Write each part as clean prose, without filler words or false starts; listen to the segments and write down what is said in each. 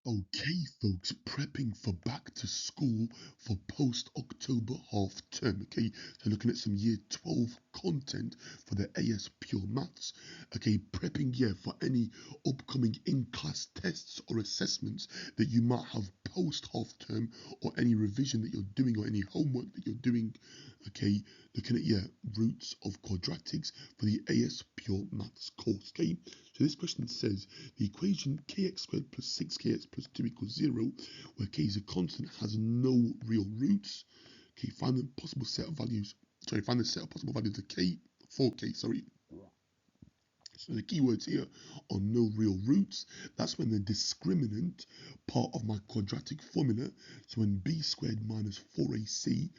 Okay, folks, prepping for back to school for post-October half term. Okay, so looking at some year 12 content for the AS Pure Maths. Okay, prepping, yeah, for any upcoming in-class tests or assessments that you might have post half term, or any revision that you're doing, or any homework that you're doing. Okay, looking at, yeah, roots of quadratics for the AS Pure Maths course. Okay, so this question says the equation kx squared plus 6kx plus 2 equals 0, where k is a constant, has no real roots. Okay, find the possible set of values. Sorry, find the set of possible values of k, for k, sorry. So the keywords here are no real roots. That's when the discriminant part of my quadratic formula, so when b squared minus 4ac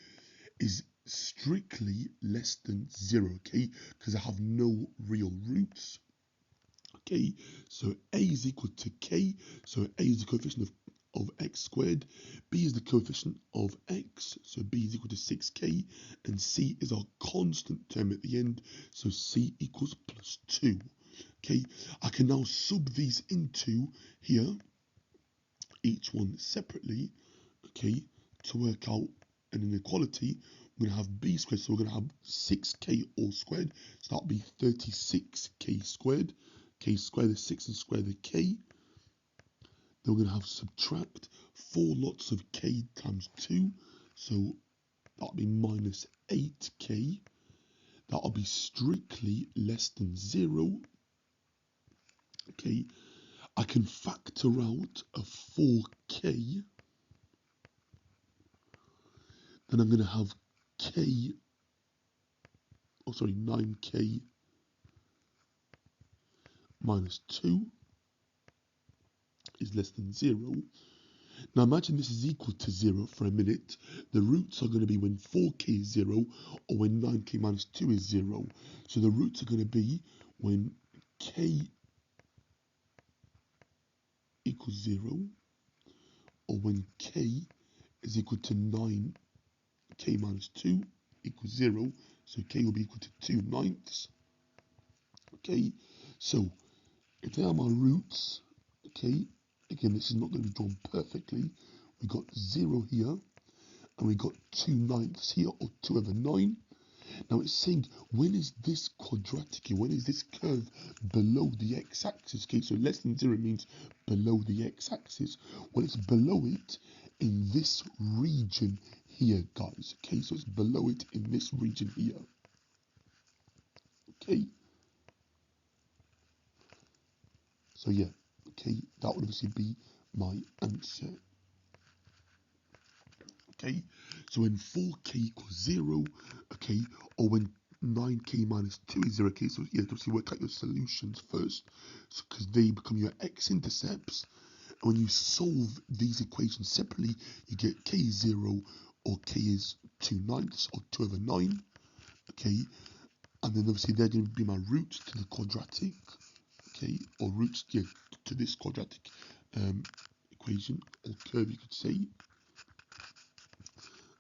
is strictly less than 0, okay, because I have no real roots. Okay, so a is equal to k, so a is the coefficient of x squared, b is the coefficient of x, so b is equal to 6k, and c is our constant term at the end, so c equals plus 2. Okay, I can now sub these into here, each one separately, okay, to work out an inequality. We're going to have b squared, so we're going to have 6k all squared, so that'll be 36k squared. K square the 6 and square the k. Then we're going to have subtract 4 lots of k times 2. So that'll be minus 8k. That'll be strictly less than 0. Okay. I can factor out a 4k. Then I'm going to have k, 9k minus 2 is less than 0. Now imagine this is equal to 0 for a minute. The roots are going to be when 4k is 0 or when 9k minus 2 is 0. So the roots are going to be when k equals 0 or when k is equal to 9k minus 2 equals 0. So k will be equal to 2/9. Okay, so if they are my roots, okay, again, this is not going to be drawn perfectly. We got 0 here, and we got 2/9 here, or 2/9. Now it's saying, when is this quadratic here? When is this curve below the x-axis? Okay, so less than 0 means below the x-axis. Well, it's below it in this region here, guys. Okay, so it's below it in this region here. Okay. So yeah, okay, that would obviously be my answer. Okay, so when 4k equals 0, okay, or when 9k minus 2 is 0, okay, so yeah, obviously work out your solutions first, because they become your x-intercepts, and when you solve these equations separately, you get k is 0, or k is 2/9, or 2/9, okay, and then obviously they're going to be my roots to the quadratic, okay, or roots, yeah, to this quadratic equation, or curve you could say.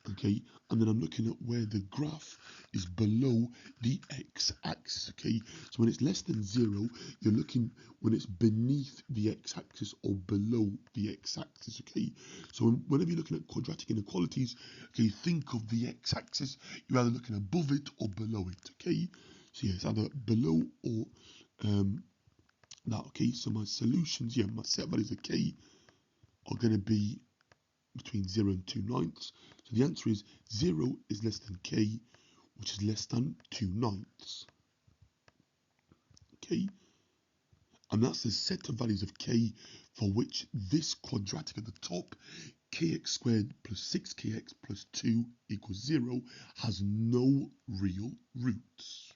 Okay, and then I'm looking at where the graph is below the x-axis. Okay, so when it's less than 0, you're looking when it's beneath the x-axis or below the x-axis. Okay, so whenever you're looking at quadratic inequalities, okay, think of the x-axis. You're either looking above it or below it. Okay, so yeah, it's either below or that. Okay, so my solutions, yeah, my set values of k are going to be between 0 and 2/9. So the answer is 0 is less than k, which is less than 2/9. Okay, and that's the set of values of k for which this quadratic at the top, kx squared plus 6kx plus 2 equals 0, has no real roots.